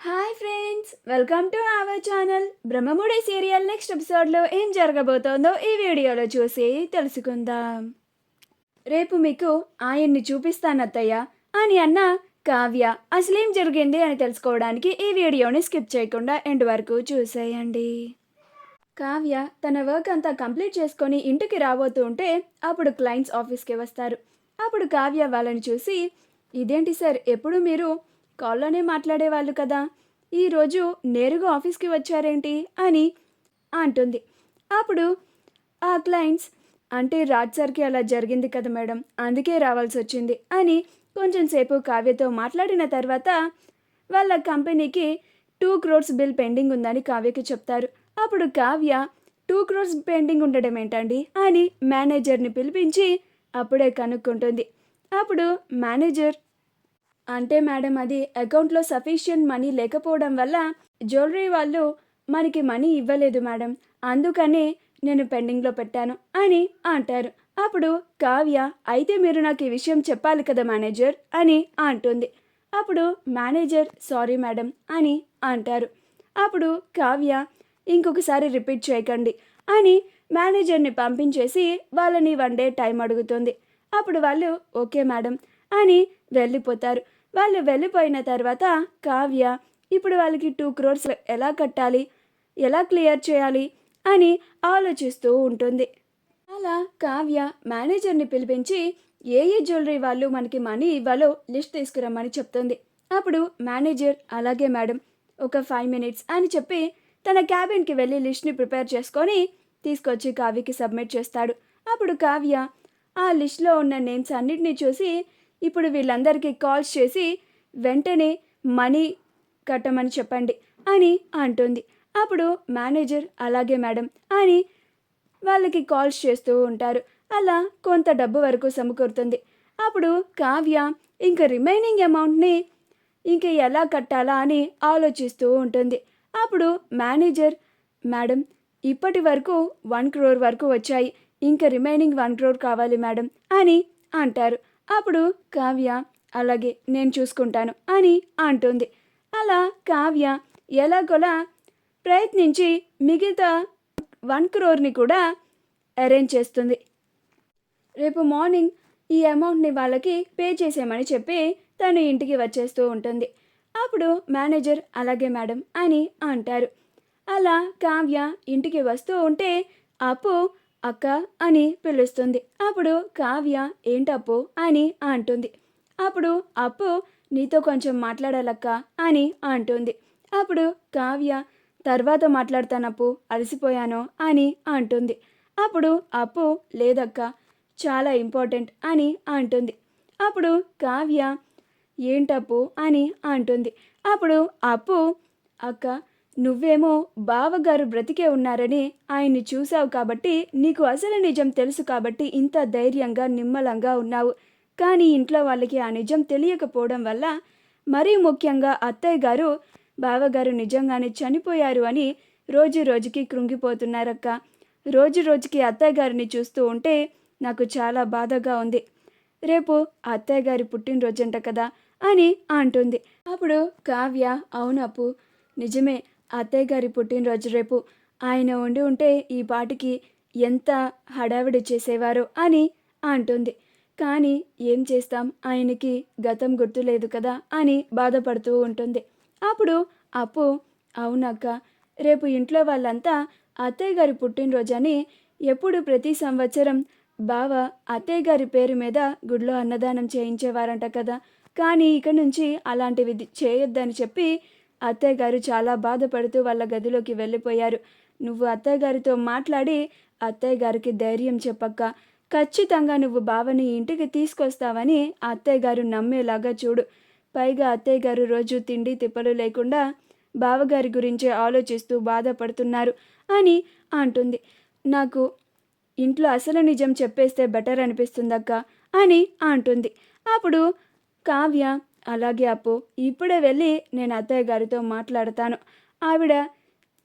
Hi friends, welcome to our channel. Brahmamudi serial next ఎపిసోడ్లో ఏం జరగబోతోందో ఈ వీడియోలో చూసి తెలుసుకుందాం. రేపు మీకు ఆయన్ని చూపిస్తానత్తయ్య అని అన్న కావ్య అసలేం జరిగింది అని తెలుసుకోవడానికి ఈ వీడియోని స్కిప్ చేయకుండా ఎండ్ వరకు చూసేయండి. కావ్య తన వర్క్ అంతా కంప్లీట్ చేసుకొని ఇంటికి రాబోతూ ఉంటే అప్పుడు క్లయింట్స్ ఆఫీస్కి వస్తారు. అప్పుడు కావ్య వాళ్ళని చూసి, ఇదేంటి సార్, ఎప్పుడు మీరు కాల్లోనే మాట్లాడేవాళ్ళు కదా, ఈరోజు నేరుగా ఆఫీస్కి వచ్చారేంటి అని అంటుంది. అప్పుడు ఆ క్లయింట్స్, అంటే రాజ్ సార్కి అలా జరిగింది కదా మేడం, అందుకే రావాల్సి వచ్చింది అని కొంచెం సేపు కావ్యతో మాట్లాడిన తర్వాత వాళ్ళ కంపెనీకి 2 crores బిల్ పెండింగ్ ఉందని కావ్యకి చెప్తారు. అప్పుడు కావ్య 2 crores పెండింగ్ ఉండడం ఏంటండి అని మేనేజర్ని పిలిపించి అప్పుడే కనుక్కుంటుంది. అప్పుడు మేనేజర్, అంటే మేడం, అది అకౌంట్లో సఫిషియెంట్ మనీ లేకపోవడం వల్ల జ్యువెలరీ వాళ్ళు మనకి మనీ ఇవ్వలేదు మేడం, అందుకనే నేను పెండింగ్లో పెట్టాను అని అంటారు. అప్పుడు కావ్య, అయితే మీరు నాకు ఈ విషయం చెప్పాలి కదా మేనేజర్ అని అంటుంది. అప్పుడు మేనేజర్, సారీ మేడం అని అంటారు. అప్పుడు కావ్య, ఇంకొకసారి రిపీట్ చేయకండి అని మేనేజర్ని పంపించేసి వాళ్ళని 1 day టైం అడుగుతుంది. అప్పుడు వాళ్ళు ఓకే మేడం అని వెళ్ళిపోతారు. వాళ్ళు వెళ్ళిపోయిన తర్వాత కావ్య ఇప్పుడు వాళ్ళకి 2 crores ఎలా కట్టాలి, ఎలా క్లియర్ చేయాలి అని ఆలోచిస్తూ ఉంటుంది. అలా కావ్య మేనేజర్ని పిలిపించి ఏ జ్యువెలరీ వాళ్ళు మనకి మనీ ఇవ్వాలో లిస్ట్ తీసుకురమ్మని చెప్తుంది. అప్పుడు మేనేజర్, అలాగే మేడం, ఒక 5 minutes అని చెప్పి తన క్యాబిన్కి వెళ్ళి లిస్ట్ని ప్రిపేర్ చేసుకొని తీసుకొచ్చి కావ్యకి సబ్మిట్ చేస్తాడు. అప్పుడు కావ్య ఆ లిస్ట్లో ఉన్న నేమ్స్ అన్నిటినీ చూసి, ఇప్పుడు వీళ్ళందరికీ కాల్స్ చేసి వెంటనే మనీ కట్టమని చెప్పండి అని అంటుంది. అప్పుడు మేనేజర్, అలాగే మేడం అని వాళ్ళకి కాల్స్ చేస్తూ ఉంటారు. అలా కొంత డబ్బు వరకు సమకూరుతుంది. అప్పుడు కావ్య ఇంక రిమైనింగ్ అమౌంట్ని ఇంక ఎలా కట్టాలా అని ఆలోచిస్తూ ఉంటుంది. అప్పుడు మేనేజర్, మేడం, ఇప్పటి వరకు 1 crore వరకు వచ్చాయి, ఇంకా రిమైనింగ్ 1 crore కావాలి మేడం అని అంటారు. అప్పుడు కావ్య, అలాగే నేను చూసుకుంటాను అని అంటుంది. అలా కావ్య ఎలాగోలా ప్రయత్నించి మిగతా 1 crore కూడా అరేంజ్ చేస్తుంది. రేపు మార్నింగ్ ఈ అమౌంట్ని వాళ్ళకి పే చేసేయమని చెప్పి తను ఇంటికి వచ్చేస్తూ ఉంటుంది. అప్పుడు మేనేజర్, అలాగే మేడం అని అంటారు. అలా కావ్య ఇంటికి వస్తూ ఉంటే అప్పు అక్క అని పిలుస్తుంది. అప్పుడు కావ్య, ఏంటప్పు అని అంటుంది. అప్పుడు అప్పు, నీతో కొంచెం మాట్లాడాలక్క అని అంటుంది. అప్పుడు కావ్య, తర్వాత మాట్లాడతానప్పు, అలసిపోయాను అని అంటుంది. అప్పుడు అప్పు, లేదక్క, చాలా ఇంపార్టెంట్ అని అంటుంది. అప్పుడు కావ్య, ఏంటప్పు అని అంటుంది. అప్పుడు అప్పు, అక్క, నువ్వేమో బావగారు బ్రతికే ఉన్నారని ఆయన్ని చూసావు కాబట్టి నీకు అసలు నిజం తెలుసు కాబట్టి ఇంత ధైర్యంగా నిమ్మలంగా ఉన్నావు. కానీ ఇంట్లో వాళ్ళకి ఆ నిజం తెలియకపోవడం వల్ల, మరీ ముఖ్యంగా అత్తయ్య గారు బావగారు నిజంగానే చనిపోయారు అని రోజు రోజుకి కృంగిపోతున్నారక్క. రోజు రోజుకి అత్తయ్య గారిని చూస్తూ ఉంటే నాకు చాలా బాధగా ఉంది. రేపు అత్తయ్య గారి పుట్టినరోజంట కదా అని అంటుంది. అప్పుడు కావ్య, అవునప్పు, నిజమే, అత్తయ్య గారి పుట్టినరోజు రేపు. ఆయన ఉండి ఉంటే ఈ పాటికి ఎంత హడావిడి చేసేవారో అని అంటుంది. కానీ ఏం చేస్తాం, ఆయనకి గతం గుర్తులేదు కదా అని బాధపడుతూ ఉంటుంది. అప్పుడు అప్పు, అవునక్క, రేపు ఇంట్లో వాళ్ళంతా అత్తయ్య గారి పుట్టినరోజని ఎప్పుడు ప్రతి సంవత్సరం బావ అత్తయ్య గారి పేరు మీద గుడిలో అన్నదానం చేయించేవారంట కదా, కానీ ఇక నుంచి అలాంటివి చేయొద్దని చెప్పి అత్తయ్య గారు చాలా బాధపడుతూ వాళ్ళ గదిలోకి వెళ్ళిపోయారు. నువ్వు అత్తయ్య గారితో మాట్లాడి అత్తయ్య గారికి ధైర్యం చెప్పక్క, ఖచ్చితంగా నువ్వు బావని ఇంటికి తీసుకొస్తావని అత్తయ్య గారు నమ్మేలాగా చూడు. పైగా అత్తయ్య గారు రోజు తిండి తిప్పలు లేకుండా బావగారి గురించే ఆలోచిస్తూ బాధపడుతున్నారు అని అంటుంది. నాకు ఇంట్లో అసలు నిజం చెప్పేస్తే బెటర్ అనిపిస్తుందక్క అని అంటుంది. అప్పుడు కావ్య, అలాగే అప్పు, ఇప్పుడే వెళ్ళి నేను అత్తయ్య గారితో మాట్లాడతాను. ఆవిడ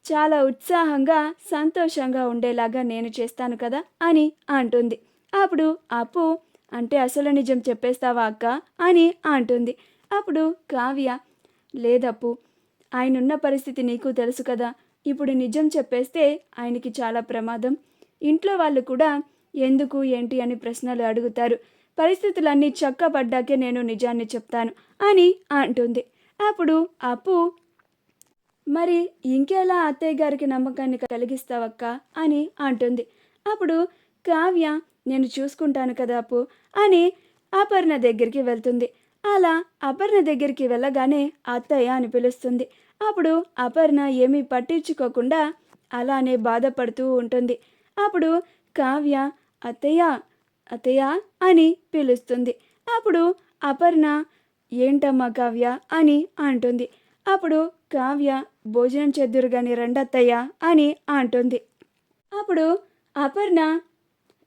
చాలా ఉత్సాహంగా సంతోషంగా ఉండేలాగా నేను చేస్తాను కదా అని అంటుంది. అప్పుడు అప్పు, అంటే అసలు నిజం చెప్పేస్తావా అక్క అని అంటుంది. అప్పుడు కావ్య, లేదప్పు, ఆయనున్న పరిస్థితి నీకు తెలుసు కదా. ఇప్పుడు నిజం చెప్పేస్తే ఆయనకి చాలా ప్రమాదం. ఇంట్లో వాళ్ళు కూడా ఎందుకు ఏంటి అని ప్రశ్నలు అడుగుతారు. పరిస్థితులన్నీ చక్కబడ్డాకే నేను నిజాన్ని చెప్తాను అని అంటుంది. అప్పుడు అప్పు, మరి ఇంకెలా అత్తయ్య గారికి నమ్మకాన్ని కలిగిస్తావక్క అని అంటుంది. అప్పుడు కావ్య, నేను చూసుకుంటాను కదా అప్పు అని అపర్ణ దగ్గరికి వెళ్తుంది. అలా అపర్ణ దగ్గరికి వెళ్ళగానే అత్తయ్య అని పిలుస్తుంది. అప్పుడు అపర్ణ ఏమీ పట్టించుకోకుండా అలానే బాధపడుతూ ఉంటుంది. అప్పుడు కావ్య అత్తయ్య అత్తయ్య అని పిలుస్తుంది. అప్పుడు అపర్ణ ఏంటమ్మా కావ్య అని అంటుంది. అప్పుడు కావ్య భోజనం చేద్దురుగాని రండత్తయ్య అని అంటుంది. అప్పుడు అపర్ణ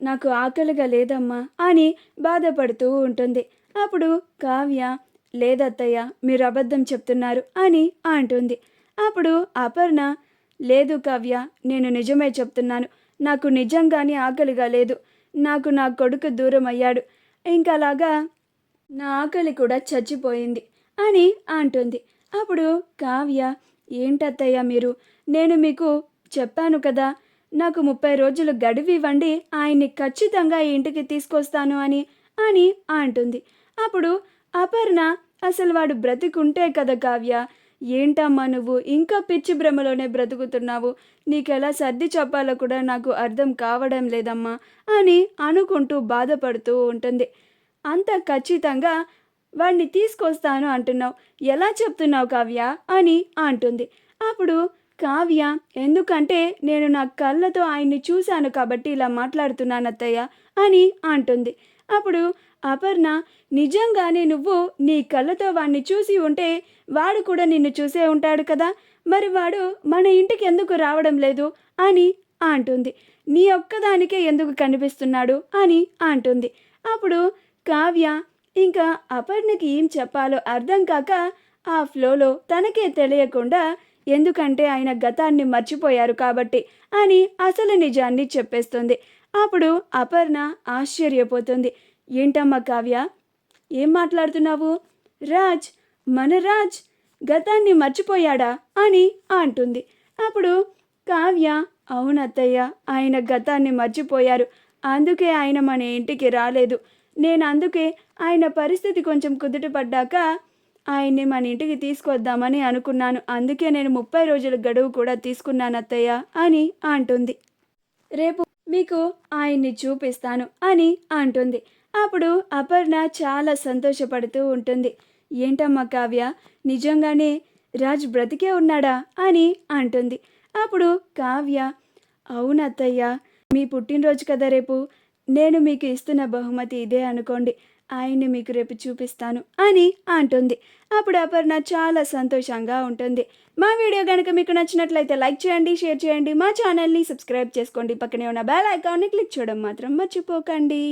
నాకు ఆకలిగా లేదమ్మా అని బాధపడుతూ ఉంటుంది. అప్పుడు కావ్య లేదత్తయ్య మీరు అబద్ధం చెప్తున్నారు అని అంటుంది. అప్పుడు అపర్ణ లేదు కావ్య, నేను నిజమే చెప్తున్నాను. నాకు నిజంగానే ఆకలిగా లేదు. నాకు నా కొడుకు దూరం అయ్యాడు. ఇంకలాగా నా ఆకలి కూడా చచ్చిపోయింది అని అంటుంది. అప్పుడు కావ్య ఏంటత్తయ్య మీరు, నేను మీకు చెప్పాను కదా నాకు 30 రోజులు గడువు ఇవ్వండి, ఆయన్ని ఖచ్చితంగా ఇంటికి తీసుకొస్తాను అని అని అంటుంది. అప్పుడు అపర్ణ అసలు వాడు బ్రతికుంటే కదా కావ్య, ఏంటమ్మా నువ్వు ఇంకా పిచ్చి భ్రమలోనే బ్రతుకుతున్నావు, నీకెలా సర్ది చెప్పాలో కూడా నాకు అర్థం కావడం లేదమ్మా అని అనుకుంటూ బాధపడుతూ ఉంటుంది. అంత ఖచ్చితంగా వాడిని తీసుకొస్తాను అంటున్నావు, ఎలా చెప్తున్నావు కావ్య అని అంటుంది. అప్పుడు కావ్య ఎందుకంటే నేను నా కళ్ళతో ఆయన్ని చూశాను కాబట్టి ఇలా మాట్లాడుతున్నాను అత్తయ్య అని అంటుంది. అప్పుడు అపర్ణ నిజంగానే నువ్వు నీ కళ్ళతో వాడిని చూసి ఉంటే వాడు కూడా నిన్ను చూసే ఉంటాడు కదా, మరి వాడు మన ఇంటికి ఎందుకు రావడం లేదు అని అంటుంది. నీ ఒక్కదానికే ఎందుకు కనిపిస్తున్నాడు అని అంటుంది. అప్పుడు కావ్య ఇంకా అపర్ణకి ఏం చెప్పాలో అర్థం కాక ఆ ఫ్లోలో తనకే తెలియకుండా ఎందుకంటే ఆయన గతాన్ని మర్చిపోయారు కాబట్టి అని అసలు నిజాన్ని చెప్పేస్తుంది. అప్పుడు అపర్ణ ఆశ్చర్యపోతుంది. ఏంటమ్మా కావ్య ఏం మాట్లాడుతున్నావు, మన రాజ్ గతాన్ని మర్చిపోయాడా అని అంటుంది. అప్పుడు కావ్య అవునత్తయ్య, ఆయన గతాన్ని మర్చిపోయారు, అందుకే ఆయన మన ఇంటికి రాలేదు. నేను అందుకే ఆయన పరిస్థితి కొంచెం కుదుటపడ్డాక ఆయన్ని మన ఇంటికి తీసుకొద్దామని అనుకున్నాను. అందుకే నేను 30 రోజుల గడువు కూడా తీసుకున్నాను అత్తయ్య అని అంటుంది. రేపు మీకు ఆయన్ని చూపిస్తాను అని అంటుంది. అప్పుడు అపర్ణ చాలా సంతోషపడుతూ ఉంటుంది. ఏంటమ్మా కావ్య, నిజంగానే రాజ్ బ్రతికే ఉన్నాడా అని అంటుంది. అప్పుడు కావ్య అవునత్తయ్య, మీ పుట్టినరోజు కదా రేపు, నేను మీకు ఇస్తున్న బహుమతి ఇదే అనుకోండి, ఆయన్ని మీకు రేపు చూపిస్తాను అని అంటుంది. అప్పుడు అపర్ణ చాలా సంతోషంగా ఉంటుంది. మా వీడియో కనుక మీకు నచ్చినట్లయితే లైక్ చేయండి, షేర్ చేయండి, మా ఛానల్ని సబ్స్క్రైబ్ చేసుకోండి, పక్కనే ఉన్న బెల్ ఐకాన్ని క్లిక్ చేయడం మాత్రం మర్చిపోకండి.